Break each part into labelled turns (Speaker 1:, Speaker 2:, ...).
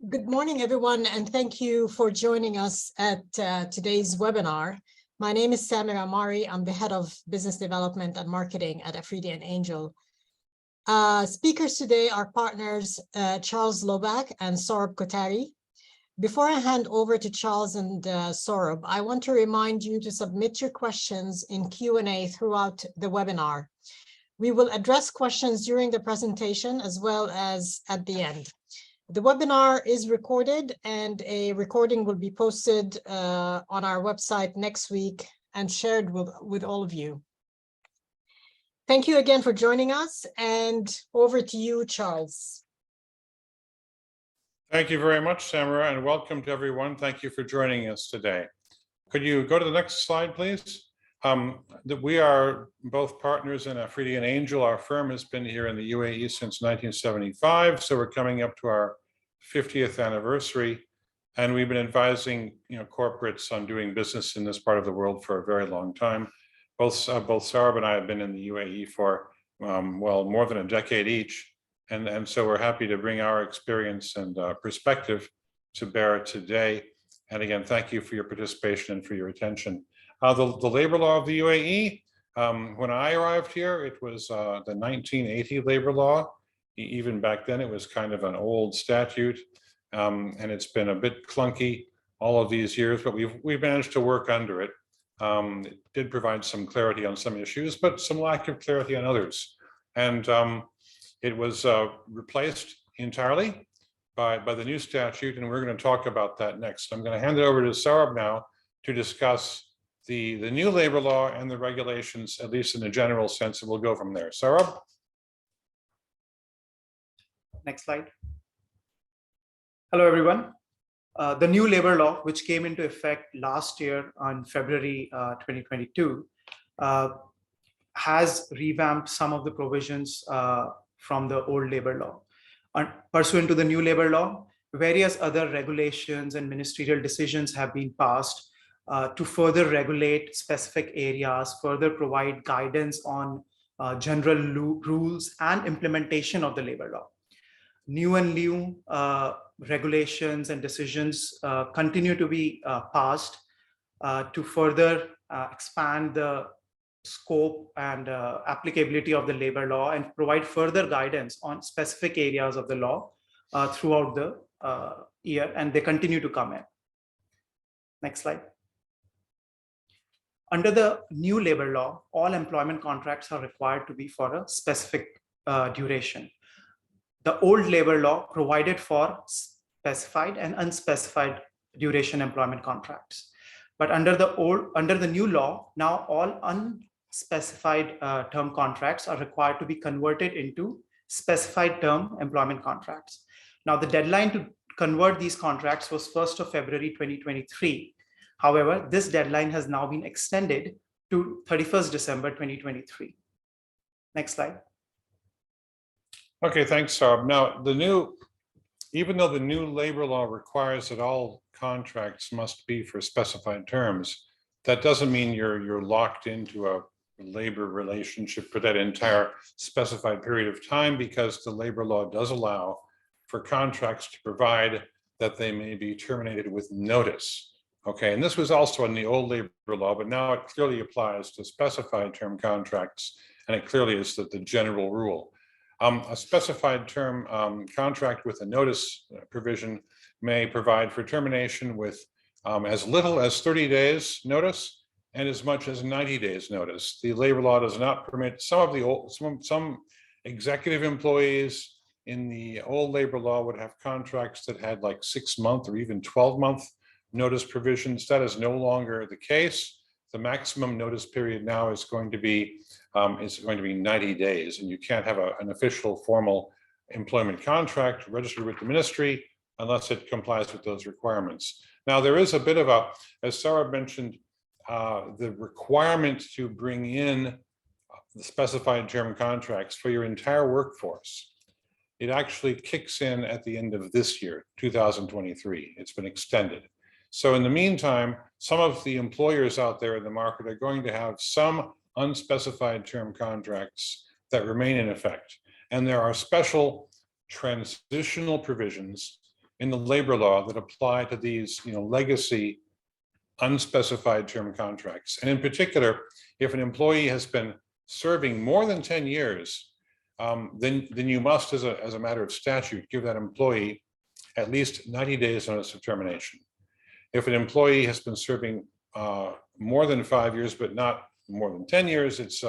Speaker 1: Good morning, everyone, and thank you for joining us at today's webinar. My name is Samira Amari. I'm the head of business development and marketing at Afridi and Angel. Speakers today are partners Charles Laubach and Saurbh Kothari. Before I hand over to Charles and Saurbh, I want to remind you to submit your questions in Q&A throughout the webinar. We will address questions during the presentation as well as at the end. The webinar is recorded and a recording will be posted on our website next week and shared with all of you. Thank you again for joining us, and over to you, Charles.
Speaker 2: Thank you very much, Samira, and welcome to everyone. Thank you for joining us today. Could you go to the next slide, please? We are both partners in Afridi and Angel. Our firm has been here in the UAE since 1975, so we're coming up to our 50th anniversary, and we've been advising corporates on doing business in this part of the world for a very long time. Both Saurbh and I have been in the UAE for well, more than a decade each, and so we're happy to bring our experience and perspective to bear today. And again, thank you for your participation and for your attention. The labor law of the UAE, when I arrived here, it was the 1980 labor law. Even back then, it was kind of an old statute, and it's been a bit clunky all of these years, but we've managed to work under it. It did provide some clarity on some issues, but some lack of clarity on others. And it was replaced entirely by the new statute, and we're going to talk about that next. I'm going to hand it over to Saurbh now to discuss the new labor law and the regulations, at least in a general sense, and we'll go from there. Saurbh?
Speaker 3: Next slide. Hello, everyone. The new labor law, which came into effect last year on February 2022, has revamped some of the provisions from the old labor law. Pursuant to the new labor law, various other regulations and ministerial decisions have been passed to further regulate specific areas, further provide guidance on general rules and implementation of the labor law. New regulations and decisions continue to be passed to further expand the scope and applicability of the labor law and provide further guidance on specific areas of the law throughout the year, and they continue to come in. Next slide. Under the new labor law, all employment contracts are required to be for a specific duration. The old labor law provided for specified and unspecified duration employment contracts. But under the new law, now all unspecified term contracts are required to be converted into specified term employment contracts. Now, the deadline to convert these contracts was 1st of February 2023. However, this deadline has now been extended to 31st December 2023. Next slide.
Speaker 2: Okay, thanks, Saurbh. Now, even though the new labor law requires that all contracts must be for specified terms, that doesn't mean you're locked into a labor relationship for that entire specified period of time, because the labor law does allow for contracts to provide that they may be terminated with notice. Okay, and this was also in the old labor law, but now it clearly applies to specified term contracts, and it clearly is the general rule. A specified term contract with a notice provision may provide for termination with as little as 30 days notice and as much as 90 days notice. The labor law does not permit some executive employees in the old labor law would have contracts that had like 6-month or even 12-month notice provisions. That is no longer the case. The maximum notice period now is going to be 90 days, and you can't have an official formal employment contract registered with the ministry unless it complies with those requirements. Now, there is a bit of as Saurbh mentioned, the requirement to bring in the specified term contracts for your entire workforce. It actually kicks in at the end of this year, 2023. It's been extended. So in the meantime, some of the employers out there in the market are going to have some unspecified term contracts that remain in effect. And there are special transitional provisions in the labor law that apply to these, legacy unspecified term contracts. And in particular, if an employee has been serving more than 10 years, then you must, as a matter of statute, give that employee at least 90 days notice of termination. If an employee has been serving more than 5 years, but not more than 10 years, it's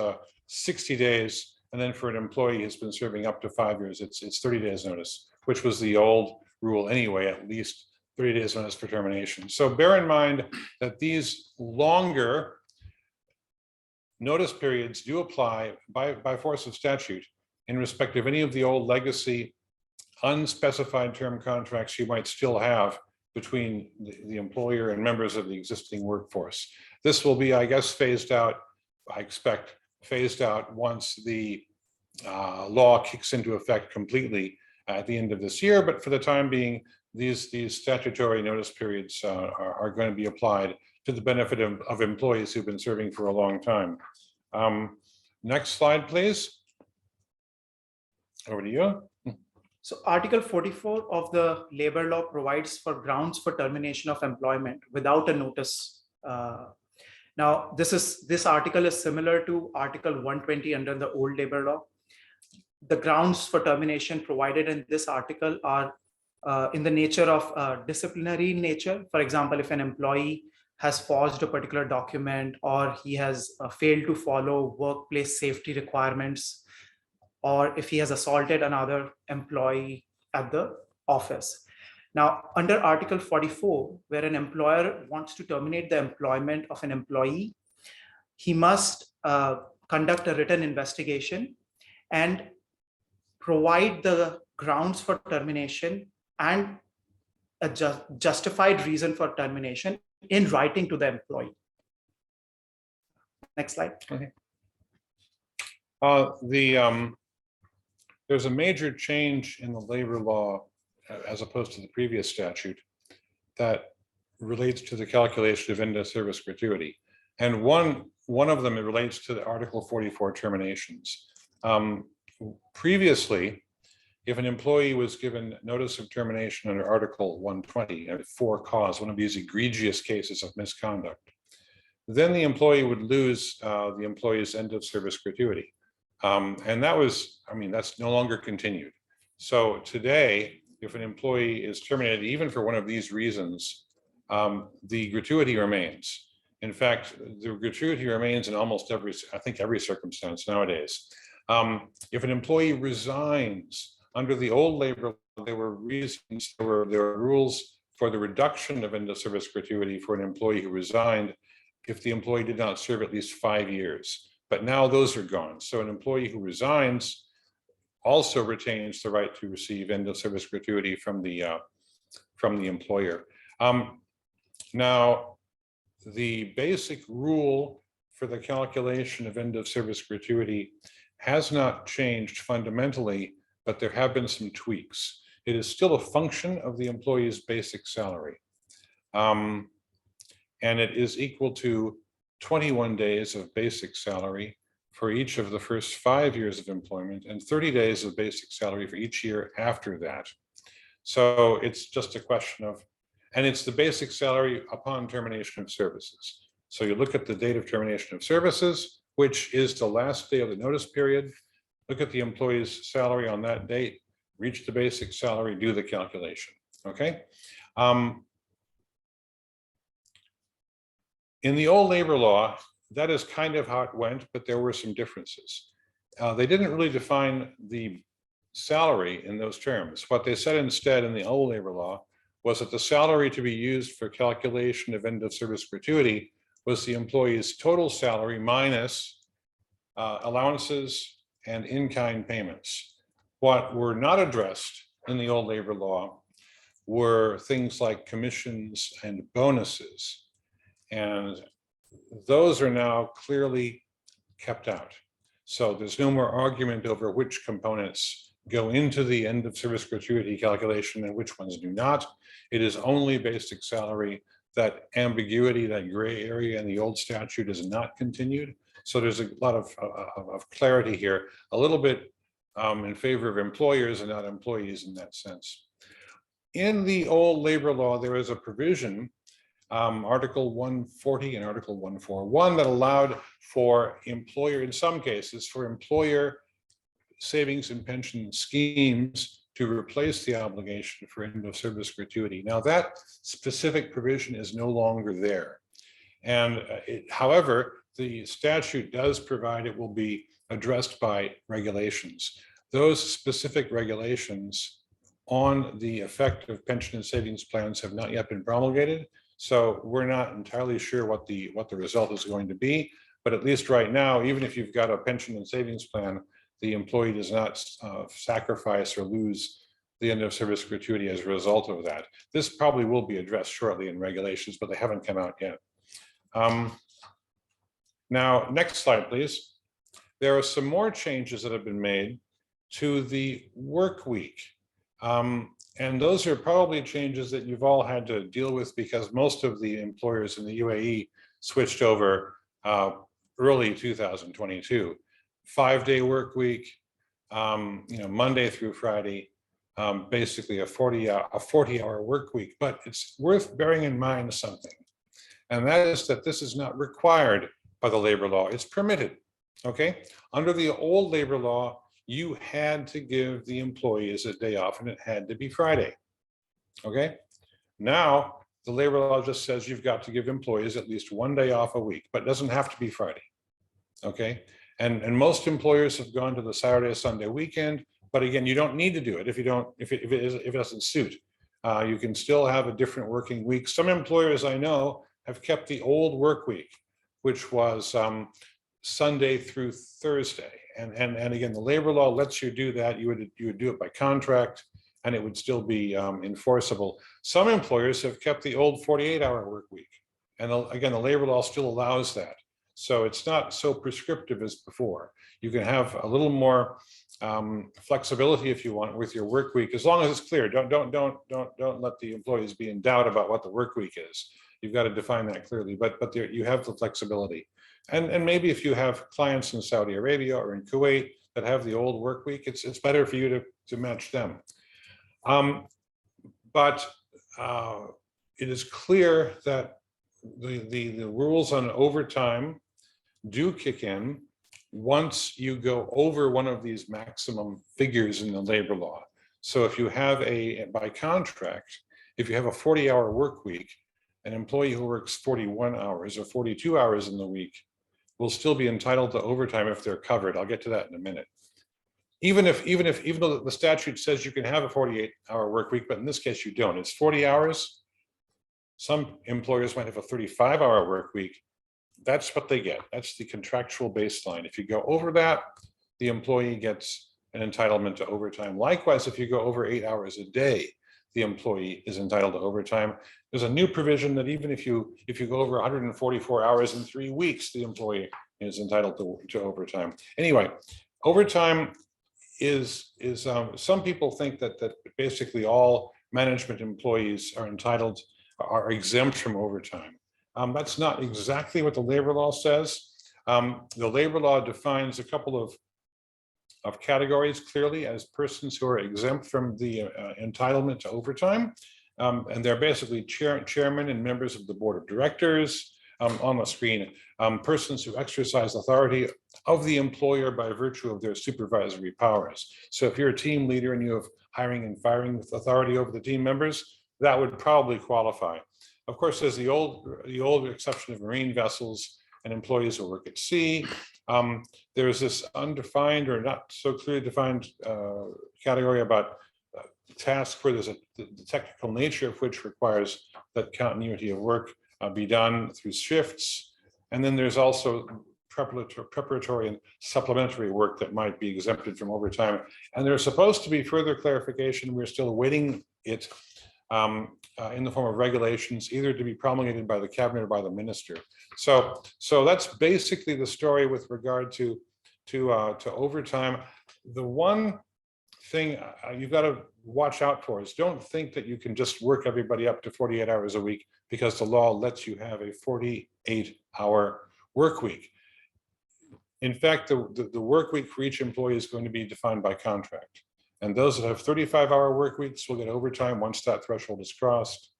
Speaker 2: 60 days. And then for an employee who's been serving up to 5 years, it's 30 days notice, which was the old rule anyway, at least 30 days notice for termination. So bear in mind that these longer notice periods do apply by force of statute in respect of any of the old legacy unspecified term contracts you might still have between the employer and members of the existing workforce. This will be, I guess, phased out, I expect, phased out once the law kicks into effect completely at the end of this year. But for the time being, these statutory notice periods are going to be applied to the benefit of employees who've been serving for a long time. Next slide, please. Over to you.
Speaker 3: So Article 44 of the labor law provides for grounds for termination of employment without a notice. Now, this article is similar to Article 120 under the old labor law. The grounds for termination provided in this article are in the nature of disciplinary nature. For example, if an employee has forged a particular document, or he has failed to follow workplace safety requirements, or if he has assaulted another employee at the office. Now, under Article 44, where an employer wants to terminate the employment of an employee, he must conduct a written investigation and provide the grounds for termination and a justified reason for termination in writing to the employee. Next slide.
Speaker 2: Okay. There's a major change in the labor law as opposed to the previous statute that relates to the calculation of end of service gratuity. And one of them, it relates to the Article 44 terminations. Previously, if an employee was given notice of termination under Article 120 for cause, one of these egregious cases of misconduct, then the employee would lose the employee's end of service gratuity. And that was, that's no longer continued. So today, if an employee is terminated, even for one of these reasons, the gratuity remains. In fact, the gratuity remains in almost every circumstance nowadays. If an employee resigns under the old labor law, there were reasons, there were rules for the reduction of end of service gratuity for an employee who resigned if the employee did not serve at least 5 years. But now those are gone. So an employee who resigns also retains the right to receive end of service gratuity from the employer. Now, the basic rule for the calculation of end of service gratuity has not changed fundamentally, but there have been some tweaks. It is still a function of the employee's basic salary. And it is equal to 21 days of basic salary for each of the first 5 years of employment and 30 days of basic salary for each year after that. So it's just a question of, and it's the basic salary upon termination of services. So you look at the date of termination of services, which is the last day of the notice period, look at the employee's salary on that date, reach the basic salary, do the calculation, okay? In the old labor law, that is kind of how it went, but there were some differences. They didn't really define the salary in those terms. What they said instead in the old labor law was that the salary to be used for calculation of end of service gratuity was the employee's total salary minus allowances and in-kind payments. What were not addressed in the old labor law were things like commissions and bonuses. And those are now clearly kept out. So there's no more argument over which components go into the end of service gratuity calculation and which ones do not. It is only basic salary. That ambiguity, that gray area in the old statute is not continued. So there's a lot of clarity here, a little bit in favor of employers and not employees in that sense. in the old labor law, there is a provision, Article 140 and Article 141, that allowed for employer, in some cases, for employer savings and pension schemes to replace the obligation for end of service gratuity. Now, that specific provision is no longer there. And however, the statute does provide it will be addressed by regulations. Those specific regulations on the effect of pension and savings plans have not yet been promulgated. So we're not entirely sure what the result is going to be. But at least right now, even if you've got a pension and savings plan, the employee does not sacrifice or lose the end of service gratuity as a result of that. This probably will be addressed shortly in regulations, but they haven't come out yet. Now, next slide, please. There are some more changes that have been made to the work week. And those are probably changes that you've all had to deal with because most of the employers in the UAE switched over early 2022. 5-day work week, Monday through Friday, basically a 40-hour work week. But it's worth bearing in mind something, and that is that this is not required by the labor law. It's permitted. Okay, under the old labor law, you had to give the employees a day off, and it had to be Friday. Okay, now the labor law just says you've got to give employees at least one day off a week, but it doesn't have to be Friday. Okay, and most employers have gone to the Saturday, Sunday weekend, but again, you don't need to do it if it doesn't suit. You can still have a different working week. Some employers I know have kept the old work week, which was Sunday through Thursday. And again, the labor law lets you do that. You would do it by contract, and it would still be enforceable. Some employers have kept the old 48-hour work week. And again, the labor law still allows that. So it's not so prescriptive as before. You can have a little more flexibility if you want with your work week, as long as it's clear. Don't let the employees be in doubt about what the work week is. You've got to define that clearly, but you have the flexibility. And maybe if you have clients in Saudi Arabia or in Kuwait that have the old work week, it's better for you to match them. But it is clear that the rules on overtime do kick in once you go over one of these maximum figures in the labor law. So if you have by contract, if you have a 40-hour work week, an employee who works 41 hours or 42 hours in the week will still be entitled to overtime if they're covered. I'll get to that in a minute. Even though the statute says you can have a 48-hour work week, but in this case you don't. It's 40 hours. Some employers might have a 35-hour work week. That's what they get. That's the contractual baseline. If you go over that, the employee gets an entitlement to overtime. Likewise, if you go over 8 hours a day, the employee is entitled to overtime. There's a new provision that even if you go over 144 hours in 3 weeks, the employee is entitled to overtime. Anyway, overtime is some people think that basically all management employees are exempt from overtime. That's not exactly what the labor law says. The labor law defines a couple of categories clearly as persons who are exempt from the entitlement to overtime. And they're basically chairmen and members of the board of directors. On the screen, persons who exercise authority of the employer by virtue of their supervisory powers. So if you're a team leader and you have hiring and firing authority over the team members, that would probably qualify. Of course, there's the old exception of marine vessels and employees who work at sea. There's this undefined or not so clearly defined category about tasks where there's the technical nature of which requires that continuity of work be done through shifts. And then there's also preparatory and supplementary work that might be exempted from overtime. And there's supposed to be further clarification. We're still awaiting it in the form of regulations, either to be promulgated by the cabinet or by the minister. So that's basically the story with regard to overtime. The one thing you've got to watch out for is don't think that you can just work everybody up to 48 hours a week because the law lets you have a 48-hour work week. In fact, the work week for each employee is going to be defined by contract. And those that have 35-hour work weeks will get overtime once that threshold is crossed.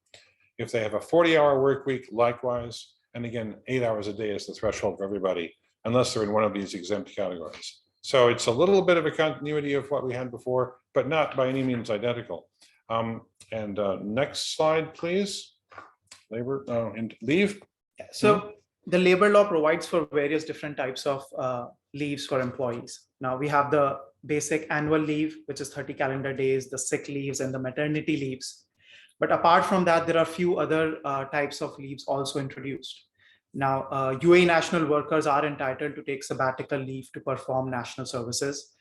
Speaker 2: If they have a 40-hour work week, likewise, and again, 8 hours a day is the threshold for everybody, unless they're in one of these exempt categories. So it's a little bit of a continuity of what we had before, but not by any means identical. Next slide, please. Labor and leave.
Speaker 3: So the labor law provides for various different types of leaves for employees. Now we have the basic annual leave, which is 30 calendar days, the sick leaves and the maternity leaves. But apart from that, there are a few other types of leaves also introduced. Now, UAE national workers are entitled to take sabbatical leave to perform national services.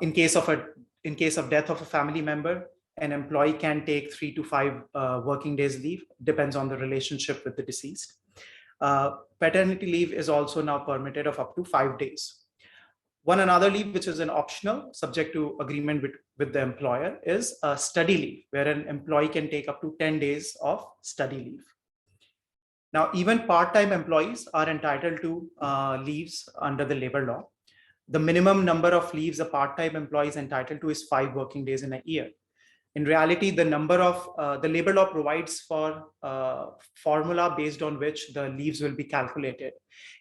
Speaker 3: In case of death of a family member, an employee can take 3 to 5 working days leave, depends on the relationship with the deceased. Paternity leave is also now permitted of up to 5 days. One another leave, which is an optional, subject to agreement with the employer, is a study leave, where an employee can take up to 10 days of study leave. Now, even part-time employees are entitled to leaves under the labor law. The minimum number of leaves a part-time employee is entitled to is 5 working days in a year. In reality, the number of the labor law provides for formula based on which the leaves will be calculated.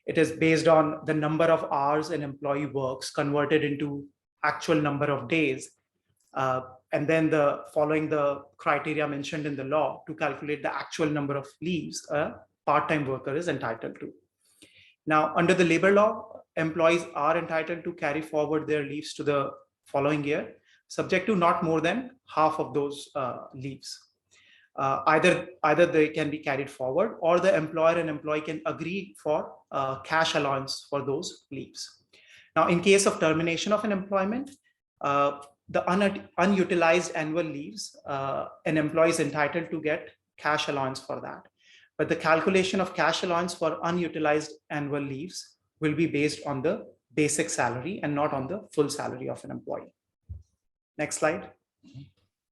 Speaker 3: It is based on the number of hours an employee works converted into actual number of days. And then following the criteria mentioned in the law to calculate the actual number of leaves a part-time worker is entitled to. Now, under the labor law, employees are entitled to carry forward their leaves to the following year, subject to not more than half of those leaves. Either they can be carried forward, or the employer and employee can agree for cash allowance for those leaves. Now, in case of termination of an employment, the unutilized annual leaves, an employee is entitled to get cash allowance for that. But the calculation of cash allowance for unutilized annual leaves will be based on the basic salary and not on the full salary of an employee. Next slide.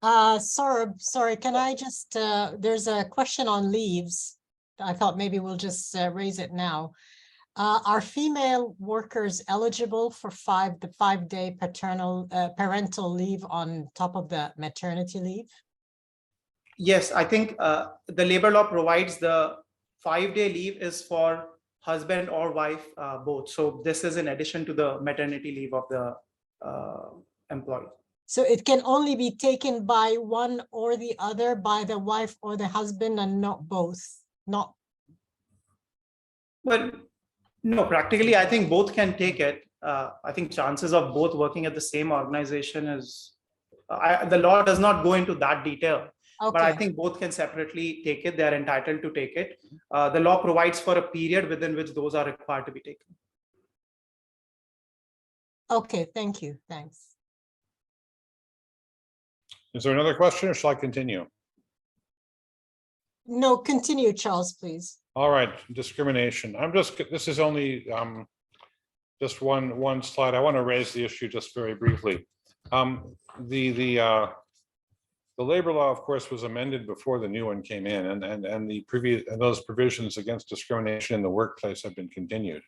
Speaker 1: Saurbh, sorry, can I just, there's a question on leaves. I thought maybe we'll just raise it now. Are female workers eligible for the 5-day parental leave on top of the maternity leave?
Speaker 3: Yes, I think the labor law provides the 5-day leave is for husband or wife both. So this is in addition to the maternity leave of the employee.
Speaker 1: So it can only be taken by one or the other, by the wife or the husband, and not both? Not.
Speaker 3: Well, no, practically, I think both can take it. I think chances of both working at the same organization is, the law does not go into that detail. Okay. But I think both can separately take it. They are entitled to take it. The law provides for a period within which those are required to be taken.
Speaker 1: Okay, thank you. Thanks.
Speaker 2: Is there another question, or shall I continue?
Speaker 1: No, continue, Charles, please.
Speaker 2: All right, discrimination. This is only just one slide. I want to raise the issue just very briefly. The labor law, of course, was amended before the new one came in, and those provisions against discrimination in the workplace have been continued.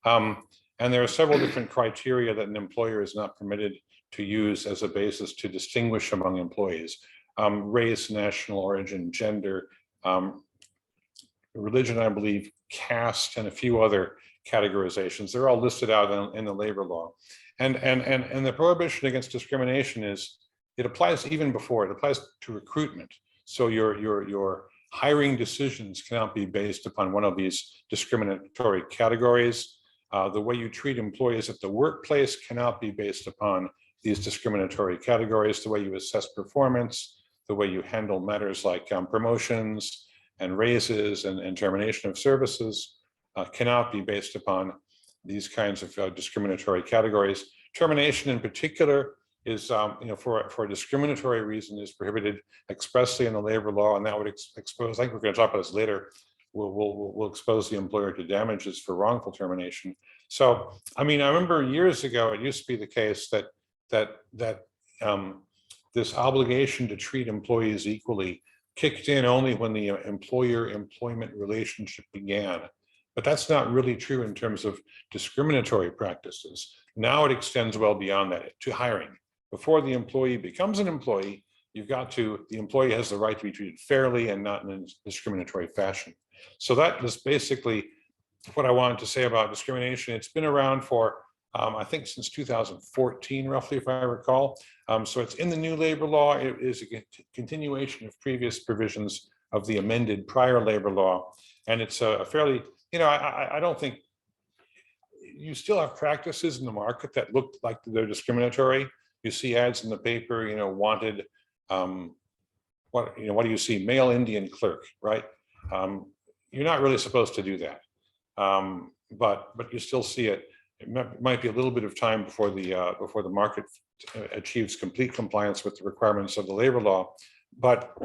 Speaker 2: And there are several different criteria that an employer is not permitted to use as a basis to distinguish among employees: race, national origin, gender, religion, I believe, caste, and a few other categorizations. They're all listed out in the labor law. And the prohibition against discrimination it applies even before, it applies to recruitment. So your hiring decisions cannot be based upon one of these discriminatory categories. The way you treat employees at the workplace cannot be based upon these discriminatory categories. The way you assess performance, the way you handle matters like promotions and raises and termination of services cannot be based upon these kinds of discriminatory categories. Termination in particular is, for a discriminatory reason, is prohibited expressly in the labor law, and that would expose, I think we're going to talk about this later, will expose the employer to damages for wrongful termination. So, I mean, I remember years ago, it used to be the case that this obligation to treat employees equally kicked in only when the employer-employment relationship began. But that's not really true in terms of discriminatory practices. Now it extends well beyond that to hiring. before the employee becomes an employee, the employee has the right to be treated fairly and not in a discriminatory fashion. So that is basically what I wanted to say about discrimination. It's been around for, I think, since 2014, roughly, if I recall. So it's in the new labor law. It is a continuation of previous provisions of the amended prior labor law. And it's a fairly, I don't think, you still have practices in the market that look like they're discriminatory. You see ads in the paper, wanted, what do you see? Male Indian clerk, right? You're not really supposed to do that. But you still see it. It might be a little bit of time before the market achieves complete compliance with the requirements of the labor law. But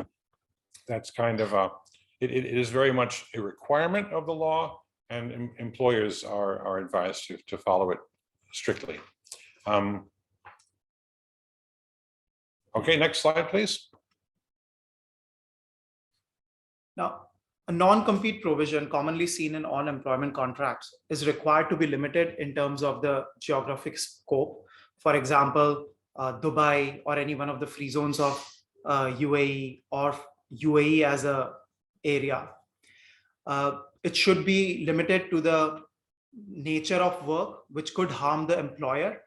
Speaker 2: that's kind of it is very much a requirement of the law, and employers are advised to follow it strictly. Okay, next slide, please.
Speaker 3: Now, a non-compete provision commonly seen in all employment contracts is required to be limited in terms of the geographic scope. For example, Dubai or any one of the free zones of UAE or UAE as a area. It should be limited to the nature of work which could harm the employer,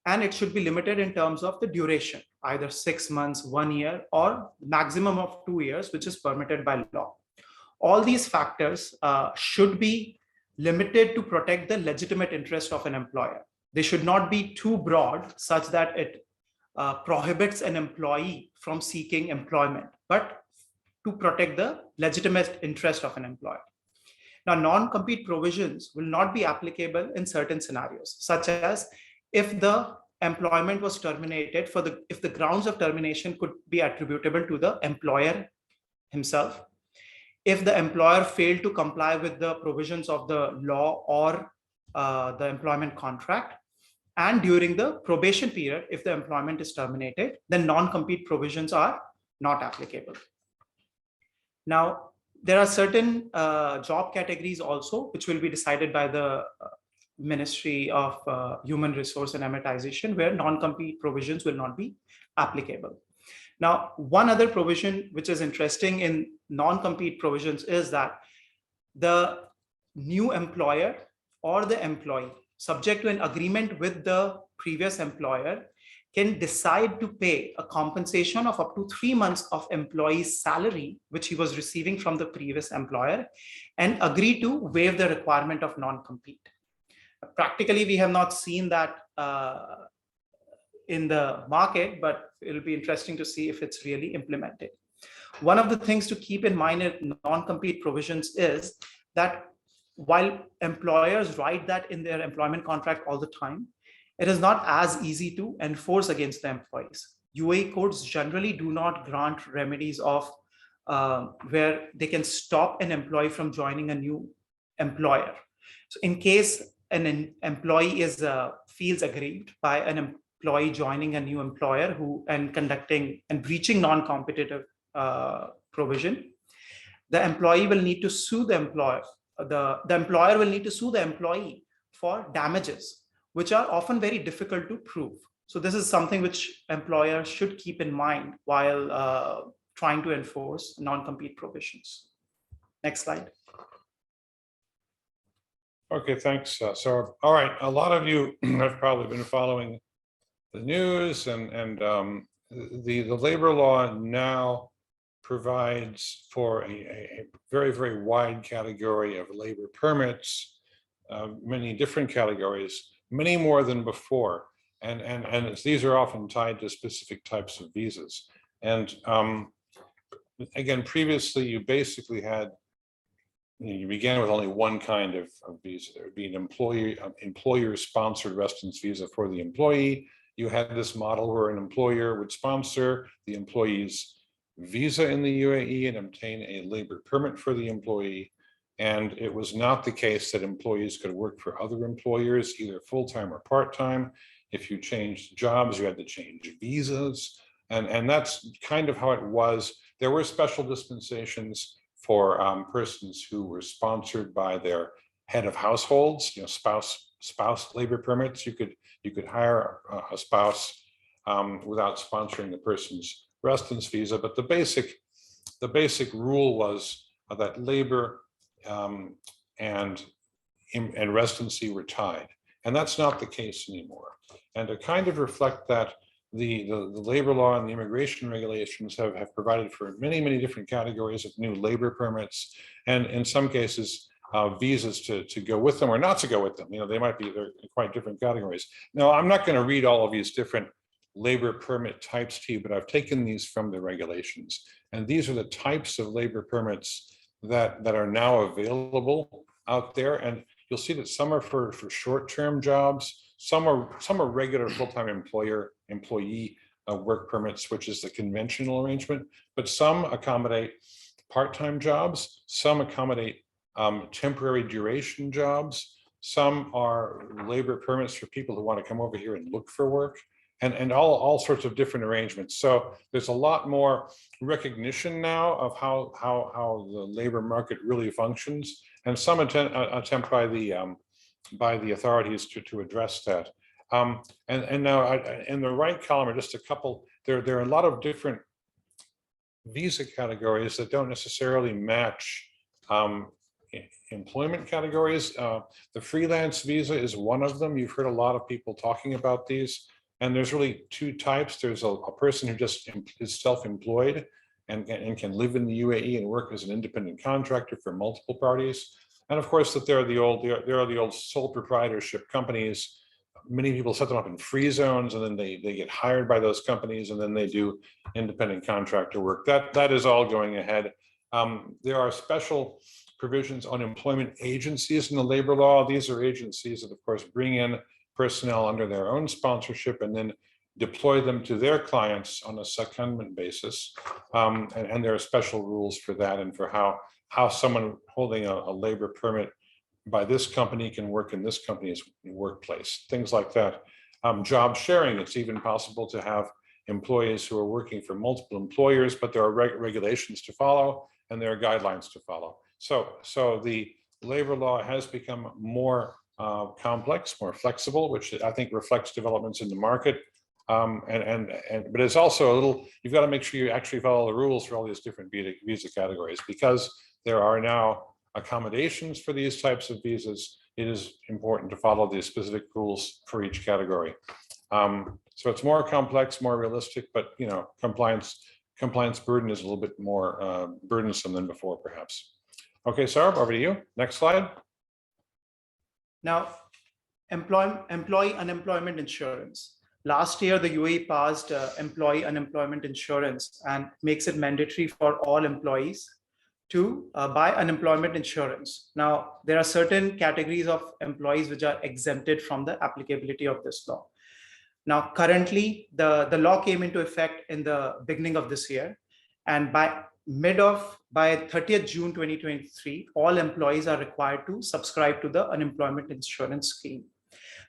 Speaker 3: and it should be limited in terms of the duration, either 6 months, 1 year, or maximum of 2 years, which is permitted by law. All these factors should be limited to protect the legitimate interest of an employer. They should not be too broad such that it prohibits an employee from seeking employment, but to protect the legitimate interest of an employer. Now, non-compete provisions will not be applicable in certain scenarios, such as if the employment was terminated if the grounds of termination could be attributable to the employer himself, if the employer failed to comply with the provisions of the law or the employment contract, and during the probation period, if the employment is terminated, then non-compete provisions are not applicable. Now, there are certain job categories also, which will be decided by the Ministry of Human Resource and Emiratization, where non-compete provisions will not be applicable. Now, one other provision which is interesting in non-compete provisions is that the new employer or the employee, subject to an agreement with the previous employer, can decide to pay a compensation of up to 3 months of employee's salary, which he was receiving from the previous employer, and agree to waive the requirement of non-compete. Practically, we have not seen that in the market, but it'll be interesting to see if it's really implemented. One of the things to keep in mind in non-compete provisions is that while employers write that in their employment contract all the time, it is not as easy to enforce against the employees. UAE courts generally do not grant remedies of where they can stop an employee from joining a new employer. So in case an employee feels aggrieved by an employee joining a new employer and breaching non-competitive provision, the employee will need to sue the employer. The employer will need to sue the employee for damages, which are often very difficult to prove. So this is something which employers should keep in mind while trying to enforce non-compete provisions. Next slide.
Speaker 2: Okay, thanks. So, all right, a lot of you have probably been following the news, and the labor law now provides for a very, very wide category of labor permits, many different categories, many more than before. And these are often tied to specific types of visas. And again, previously, you basically had, you began with only one kind of visa. There would be an employer-sponsored residence visa for the employee. You had this model where an employer would sponsor the employee's visa in the UAE and obtain a labor permit for the employee. And it was not the case that employees could work for other employers, either full-time or part-time. If you changed jobs, you had to change visas. And that's kind of how it was. There were special dispensations for persons who were sponsored by their head of households, spouse labor permits. You could hire a spouse without sponsoring the person's residence visa. But the basic rule was that labor and residency were tied. And that's not the case anymore. And to kind of reflect that, the labor law and the immigration regulations have provided for many, many different categories of new labor permits, and in some cases, visas to go with them or not to go with them. You know, they're quite different categories. Now, I'm not going to read all of these different labor permit types to you, but I've taken these from the regulations. And these are the types of labor permits that are now available out there. And you'll see that some are for short-term jobs, some are regular full-time employee work permits, which is the conventional arrangement, but some accommodate part-time jobs, some accommodate temporary duration jobs, some are labor permits for people who want to come over here and look for work, and all sorts of different arrangements. So there's a lot more recognition now of how the labor market really functions, and some attempt by the authorities to address that. And now in the right column are just a couple. There are a lot of different visa categories that don't necessarily match employment categories. The freelance visa is one of them. You've heard a lot of people talking about these. And there's really two types. There's a person who just is self-employed and can live in the UAE and work as an independent contractor for multiple parties. And of course, that there are the old sole proprietorship companies. Many people set them up in free zones, and then they get hired by those companies, and then they do independent contractor work. That is all going ahead. There are special provisions on employment agencies in the labor law. These are agencies that, of course, bring in personnel under their own sponsorship and then deploy them to their clients on a secondment basis. And there are special rules for that and for how someone holding a labor permit by this company can work in this company's workplace, things like that. Job sharing, it's even possible to have employees who are working for multiple employers, but there are regulations to follow and there are guidelines to follow. So the labor law has become more complex, more flexible, which I think reflects developments in the market. But it's also a little, you've got to make sure you actually follow the rules for all these different visa categories, because there are now accommodations for these types of visas. It is important to follow the specific rules for each category. So it's more complex, more realistic, but you know, compliance burden is a little bit more burdensome than before, perhaps. Okay, Saurbh, over to you. Next slide.
Speaker 3: Now, employee unemployment insurance. Last year, the UAE passed employee unemployment insurance and makes it mandatory for all employees to buy unemployment insurance. Now, there are certain categories of employees which are exempted from the applicability of this law. Now, currently, the law came into effect in the beginning of this year, and by 30th June 2023, all employees are required to subscribe to the unemployment insurance scheme.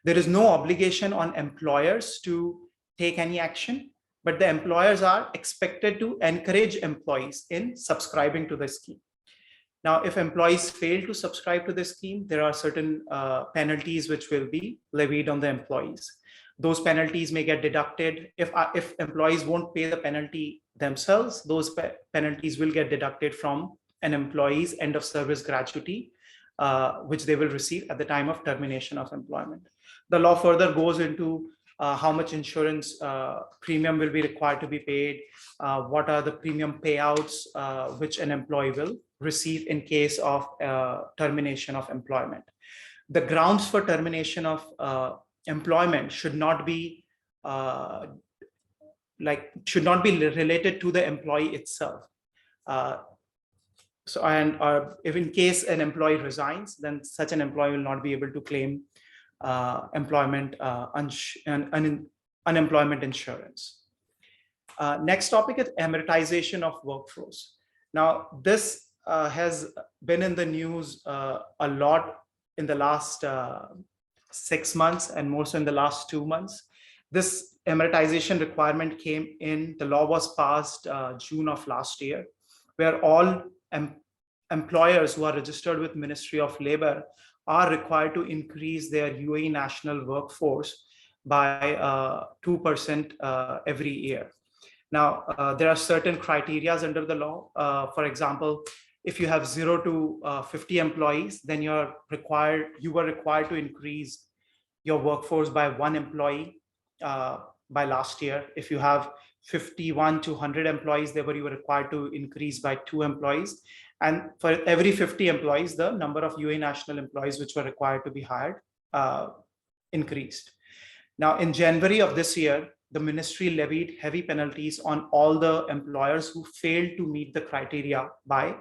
Speaker 3: There is no obligation on employers to take any action, but the employers are expected to encourage employees in subscribing to the scheme. Now, if employees fail to subscribe to the scheme, there are certain penalties which will be levied on the employees. Those penalties may get deducted. If employees won't pay the penalty themselves, those penalties will get deducted from an employee's end of service gratuity, which they will receive at the time of termination of employment. The law further goes into how much insurance premium will be required to be paid, what are the premium payouts which an employee will receive in case of termination of employment. The grounds for termination of employment should not be related to the employee itself. If in case an employee resigns, then such an employee will not be able to claim unemployment insurance. Next topic is Emiratization of workforce. Now, this has been in the news a lot in the last 6 months and more so in the last 2 months. This Emiratization requirement came in, the law was passed June of last year, where all employers who are registered with Ministry of Labor are required to increase their UAE national workforce by 2% every year. Now, there are certain criterias under the law. For example, if you have 0 to 50 employees, then you were required to increase your workforce by 1 employee by last year. If you have 51 to 100 employees, you were required to increase by 2 employees. And for every 50 employees, the number of UAE national employees which were required to be hired increased. Now, in January of this year, the ministry levied heavy penalties on all the employers who failed to meet the criteria by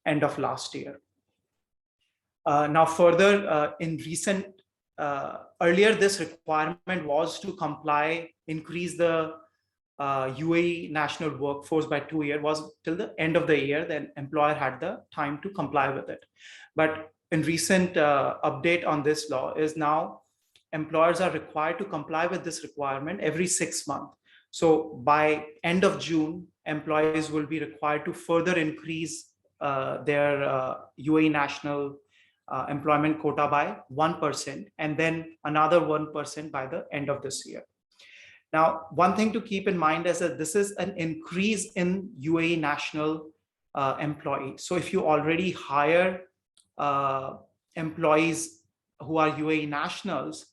Speaker 3: end of last year. Now, further, in recent, earlier, this requirement was to comply, increase the UAE national workforce by 2 years, was till the end of the year, then employer had the time to comply with it. But in recent update on this law is now employers are required to comply with this requirement every 6 months. So by end of June, employees will be required to further increase their UAE national employment quota by 1%, and then another 1% by the end of this year. Now, one thing to keep in mind is that this is an increase in UAE national employees. So if you already hire employees who are UAE nationals,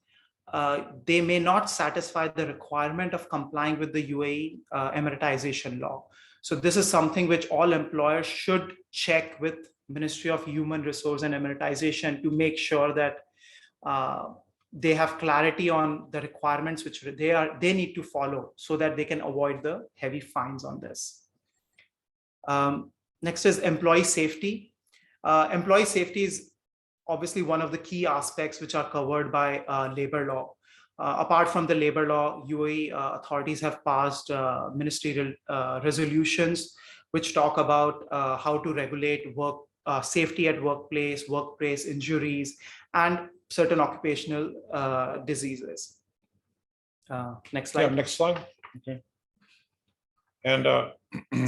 Speaker 3: they may not satisfy the requirement of complying with the UAE Emiratization law. So this is something which all employers should check with Ministry of Human Resource and Emiratization to make sure that they have clarity on the requirements which they need to follow so that they can avoid the heavy fines on this. Next is employee safety. Employee safety is obviously one of the key aspects which are covered by labor law. Apart from the labor law, UAE authorities have passed ministerial resolutions which talk about how to regulate work safety at workplace injuries, and certain occupational diseases. Next slide.
Speaker 2: Yeah, next slide. Okay. And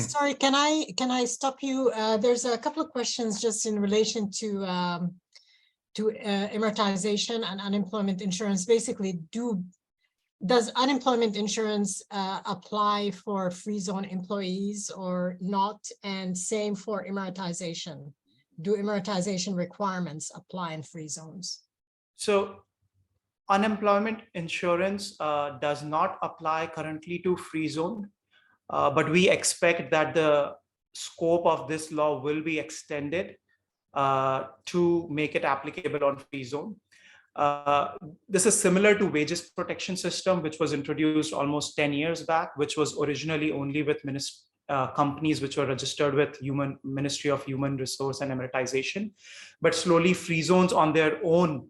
Speaker 1: sorry, can I stop you? There's a couple of questions just in relation to Emiratization and unemployment insurance. Basically, does unemployment insurance apply for free zone employees or not? And same for Emiratization. Do Emiratization requirements apply in free zones?
Speaker 3: So unemployment insurance does not apply currently to free zone, but we expect that the scope of this law will be extended to make it applicable on free zone. This is similar to wages protection system, which was introduced almost 10 years back, which was originally only with companies which were registered with Ministry of Human Resource and Emiratization. But slowly free zones on their own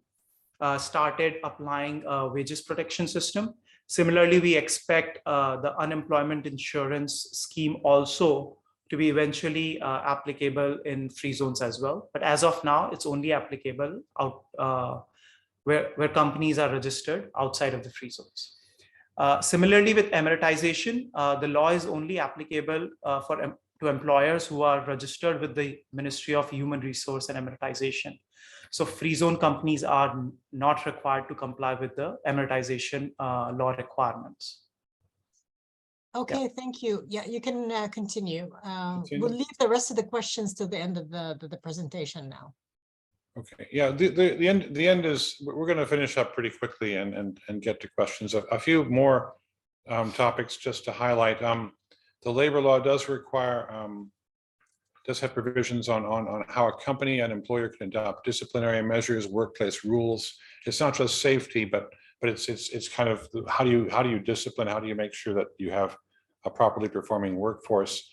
Speaker 3: started applying a wages protection system. Similarly, we expect the unemployment insurance scheme also to be eventually applicable in free zones as well. But as of now, it's only applicable out where companies are registered outside of the free zones. Similarly, with Emiratization, the law is only applicable to employers who are registered with the Ministry of Human Resource and Emiratization. So free zone companies are not required to comply with the Emiratization law requirements.
Speaker 1: Okay, yeah. Thank you. Yeah, you can continue. We'll leave the rest of the questions to the end of the presentation now.
Speaker 2: Okay, yeah, the end is, we're going to finish up pretty quickly and get to questions. A few more topics just to highlight. The labor law does require, does have provisions on how a company and employer can adopt disciplinary measures, workplace rules. It's not just safety, but it's kind of how do you discipline? How do you make sure that you have a properly performing workforce?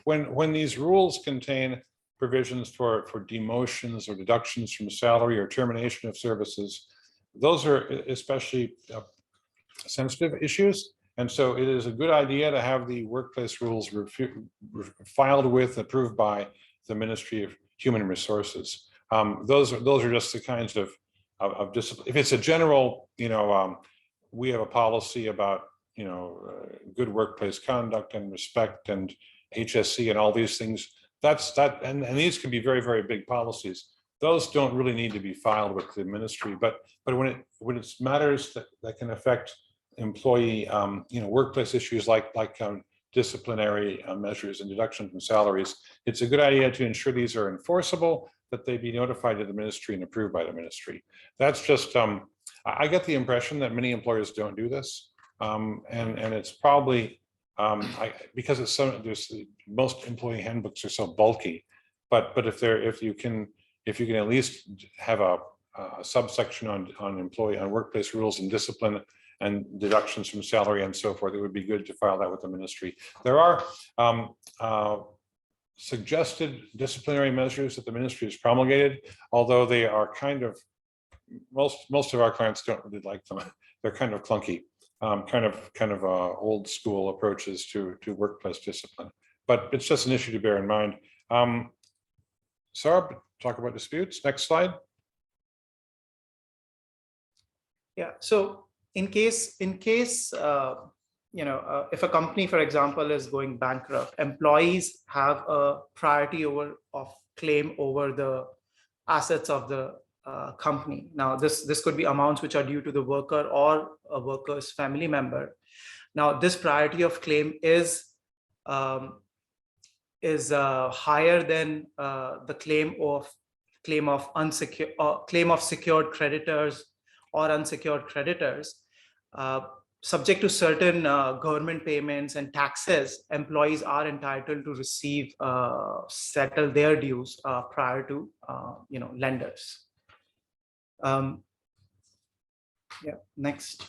Speaker 2: When these rules contain provisions for demotions or deductions from salary or termination of services, those are especially sensitive issues. And so it is a good idea to have the workplace rules filed with, approved by the Ministry of Human Resources. Those are just the kinds of discipline. If it's a general, we have a policy about, good workplace conduct and respect and HSC and all these things, and these can be very, very big policies. Those don't really need to be filed with the ministry, but when it's matters that can affect employee, workplace issues like disciplinary measures and deduction from salaries, it's a good idea to ensure these are enforceable, that they be notified to the ministry and approved by the ministry. That's just, I get the impression that many employers don't do this. And it's probably, because it's so, most employee handbooks are so bulky, but if you can at least have a subsection on workplace rules and discipline and deductions from salary and so forth, it would be good to file that with the ministry. There are suggested disciplinary measures that the ministry has promulgated, although they are kind of, most of our clients don't really like them. They're kind of clunky, kind of old school approaches to workplace discipline. But it's just an issue to bear in mind. Saurbh, talk about disputes. Next slide.
Speaker 3: Yeah. So in case if a company, for example, is going bankrupt, employees have a priority of claim over the assets of the company. Now, this could be amounts which are due to the worker or a worker's family member. Now, this priority of claim is higher than the claim of secured creditors or unsecured creditors. Subject to certain government payments and taxes, employees are entitled to receive settle their dues prior to lenders. Next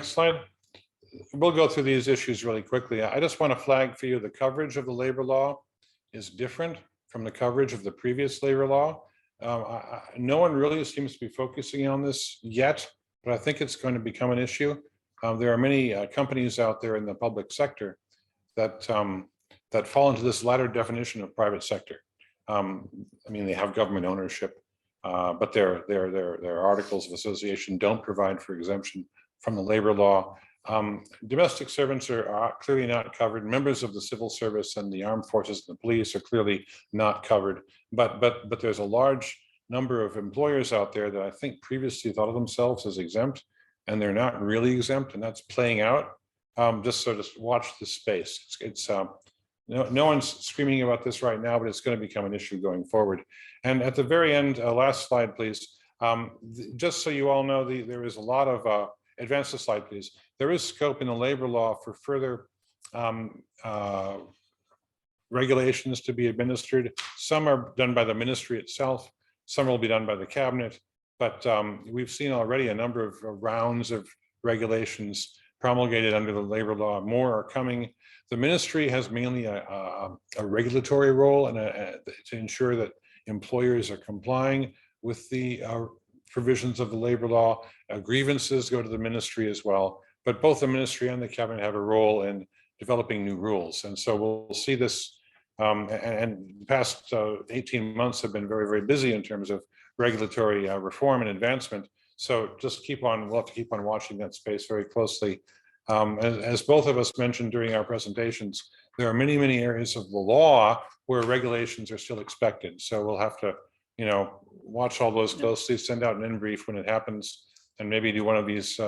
Speaker 2: slide. We'll go through these issues really quickly. I just want to flag for you the coverage of the labor law is different from the coverage of the previous labor law. No one really seems to be focusing on this yet, but I think it's going to become an issue. There are many companies out there in the public sector that fall into this latter definition of private sector. I mean, they have government ownership, but their articles of association don't provide for exemption from the labor law. Domestic servants are clearly not covered. Members of the civil service and the armed forces and the police are clearly not covered. But there's a large number of employers out there that I think previously thought of themselves as exempt, and they're not really exempt, and that's playing out. Just watch the space. No one's screaming about this right now, but it's going to become an issue going forward. And at the very end, last slide, please. Just so you all know, there is a lot of advance the slide, please. There is scope in the labor law for further regulations to be administered. Some are done by the ministry itself. Some will be done by the cabinet. But we've seen already a number of rounds of regulations promulgated under the labor law. More are coming. The ministry has mainly a regulatory role and to ensure that employers are complying with the provisions of the labor law. Grievances go to the ministry as well. But both the ministry and the cabinet have a role in developing new rules. And so we'll see this, and the past 18 months have been very, very busy in terms of regulatory reform and advancement. So just we'll have to keep on watching that space very closely. As both of us mentioned during our presentations, there are many, many areas of the law where regulations are still expected. So we'll have to, watch all those closely, send out an in-brief when it happens, and maybe do one of these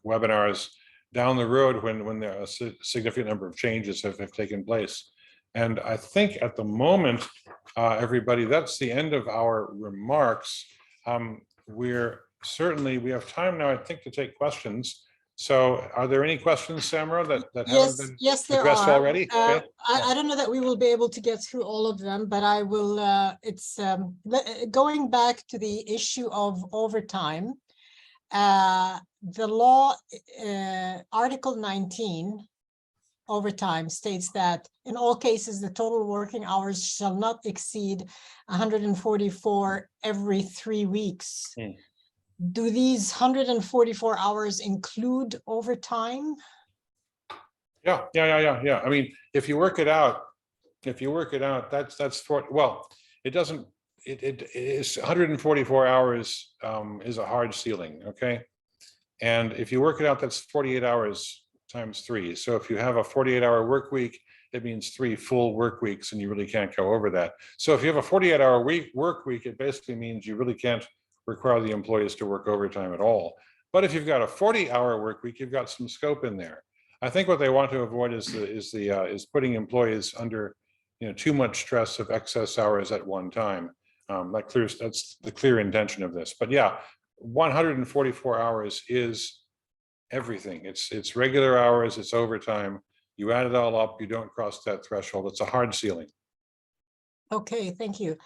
Speaker 2: webinars down the road when there are a significant number of changes have taken place. And I think at the moment, everybody, that's the end of our remarks. We have time now, I think, to take questions. So are there any questions, Samara, that haven't been addressed already? Okay.
Speaker 1: I don't know that we will be able to get through all of them, but I will, going back to the issue of overtime, the law, Article 19, overtime, states that in all cases, the total working hours shall not exceed 144 every 3 weeks. Do these 144 hours include overtime?
Speaker 2: Yeah. I mean, if you work it out, that's for, well, it doesn't, it is 144 hours is a hard ceiling, okay? And if you work it out, that's 48 hours times 3. So if you have a 48-hour work week, it means 3 full work weeks, and you really can't go over that. So if you have a 48-hour work week, it basically means you really can't require the employees to work overtime at all. But if you've got a 40-hour work week, you've got some scope in there. I think what they want to avoid is putting employees under, too much stress of excess hours at one time. That's the clear intention of this. But yeah, 144 hours is everything. It's regular hours, it's overtime. You add it all up, you don't cross that threshold. It's a hard ceiling.
Speaker 1: Okay, thank you.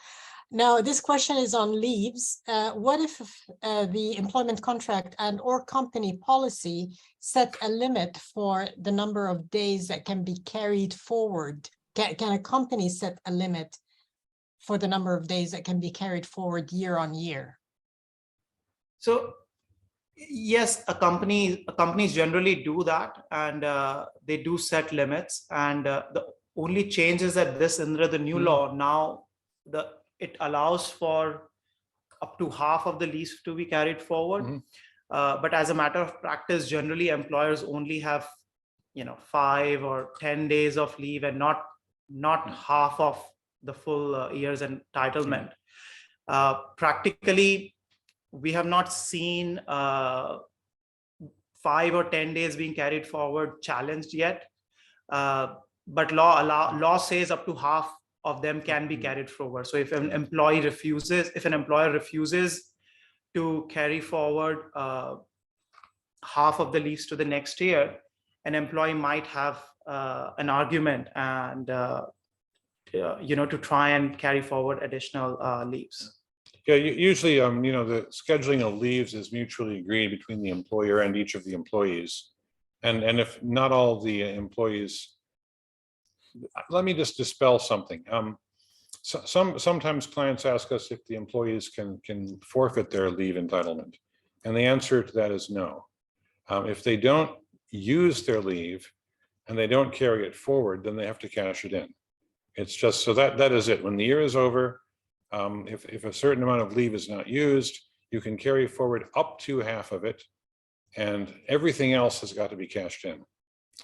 Speaker 1: Now, this question is on leaves. What if the employment contract and or company policy set a limit for the number of days that can be carried forward? Can a company set a limit for the number of days that can be carried forward year on year?
Speaker 3: So yes, companies generally do that, and they do set limits. And the only change is that under the new law now, it allows for up to half of the lease to be carried forward. But as a matter of practice, generally employers only have 5 or 10 days of leave, and not half of the full year's entitlement. Practically, we have not seen 5 or 10 days being carried forward challenged yet. But law says up to half of them can be carried forward. So if an employer refuses to carry forward half of the leaves to the next year, an employee might have an argument and to try and carry forward additional leaves.
Speaker 2: Yeah, usually, the scheduling of leaves is mutually agreed between the employer and each of the employees. And if not all the employees, let me just dispel something. Sometimes clients ask us if the employees can forfeit their leave entitlement. And the answer to that is no. If they don't use their leave and they don't carry it forward, then they have to cash it in. It's just, so that is it. When the year is over, if a certain amount of leave is not used, you can carry forward up to half of it, and everything else has got to be cashed in.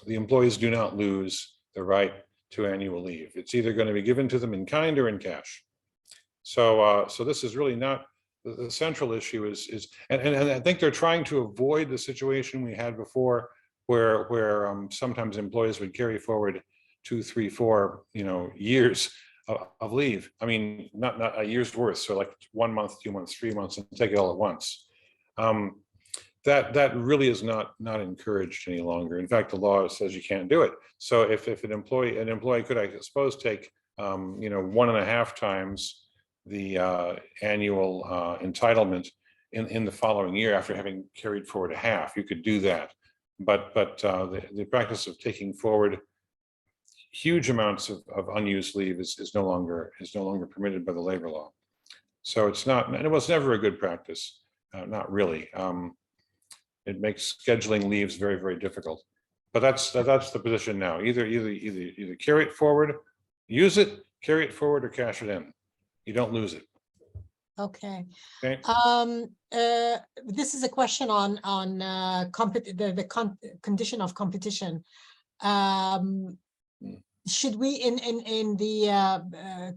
Speaker 2: The employees do not lose the right to annual leave. It's either going to be given to them in kind or in cash. So this is really not the central issue. And I think they're trying to avoid the situation we had before, where sometimes employees would carry forward 2, 3, 4 years of leave. I mean, not a year's worth. So like 1 month, 2 months, 3 months, and take it all at once. That really is not encouraged any longer. In fact, the law says you can't do it. So if an employee could, I suppose, take 1.5 times the annual entitlement in the following year after having carried forward a half, you could do that. But the practice of taking forward huge amounts of unused leave is no longer permitted by the labor law. So it's not, and it was never a good practice. Not really. It makes scheduling leaves very, very difficult. But that's the position now. Either carry it forward, use it, carry it forward, or cash it in. You don't lose it.
Speaker 1: Okay.
Speaker 2: Okay.
Speaker 1: This is a question on the condition of competition. Should we in the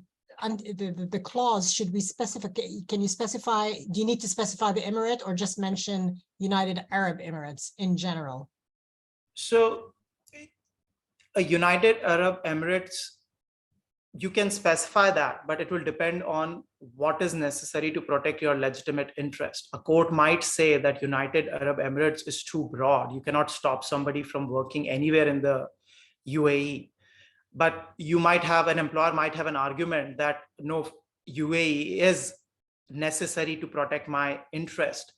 Speaker 1: clause, should we specify? Can you specify? Do you need to specify the Emirate, or just mention United Arab Emirates in general?
Speaker 3: So, a United Arab Emirates, you can specify that, but it will depend on what is necessary to protect your legitimate interest. A court might say that United Arab Emirates is too broad. You cannot stop somebody from working anywhere in the UAE. But an employer might have an argument that no, UAE is necessary to protect my interest.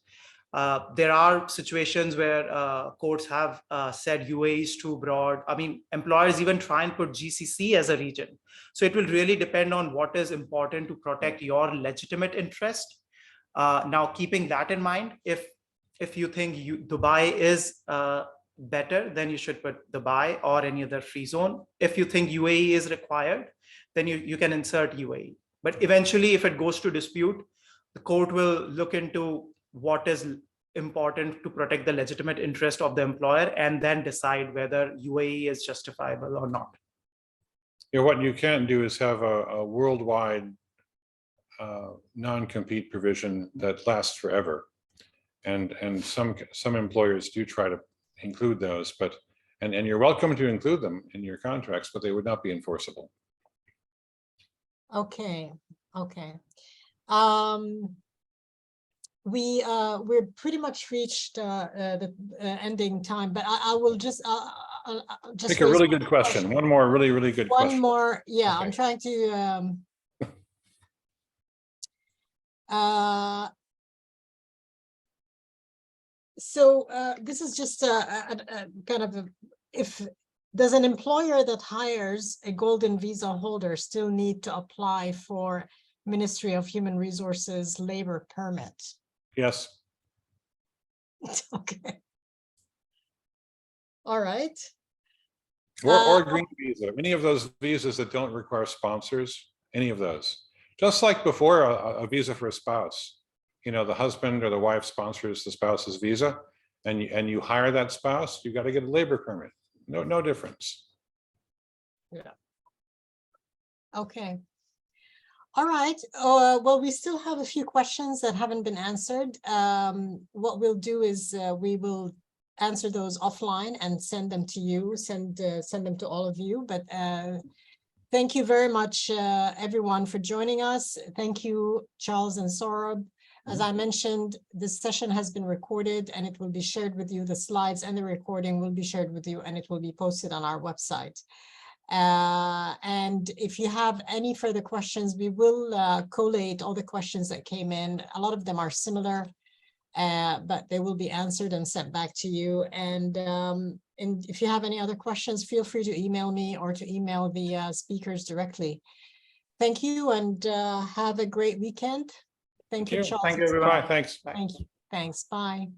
Speaker 3: There are situations where courts have said UAE is too broad. I mean, employers even try and put GCC as a region. So it will really depend on what is important to protect your legitimate interest. Now, keeping that in mind, if you think Dubai is better, then you should put Dubai or any other free zone. If you think UAE is required, then you can insert UAE. But eventually, if it goes to dispute, the court will look into what is important to protect the legitimate interest of the employer and then decide whether UAE is justifiable or not.
Speaker 2: What you can't do is have a worldwide non-compete provision that lasts forever. And some employers do try to include those, but and you're welcome to include them in your contracts, but they would not be enforceable.
Speaker 1: Okay, okay. We're pretty much reached the ending time, but I will just
Speaker 2: Make a really good question. One more really good question.
Speaker 1: One more, yeah.
Speaker 2: Okay.
Speaker 1: I'm trying to so this is just a kind of a, if does an employer that hires a golden visa holder still need to apply for Ministry of Human Resources labor permit?
Speaker 2: Yes.
Speaker 1: Okay. All right.
Speaker 2: Or green visa, any of those visas that don't require sponsors, any of those. Just like before, a visa for a spouse. You know, the husband or the wife sponsors the spouse's visa, and you hire that spouse, you got to get a labor permit. No difference.
Speaker 1: Yeah. Okay. All right. Well, we still have a few questions that haven't been answered. What we'll do is we will answer those offline and send them to you, send them to all of you. But thank you very much, everyone, for joining us. Thank you, Charles and Saurabh. As I mentioned, this session has been recorded and it will be shared with you. The slides and the recording will be shared with you and it will be posted on our website. And if you have any further questions, we will collate all the questions that came in. A lot of them are similar, but they will be answered and sent back to you. And if you have any other questions, feel free to email me or to email the speakers directly. Thank you and have a great weekend. Thank you, Charles.
Speaker 3: Thank you, everyone.
Speaker 2: Bye, thanks.
Speaker 1: Thank you. Thanks. Bye.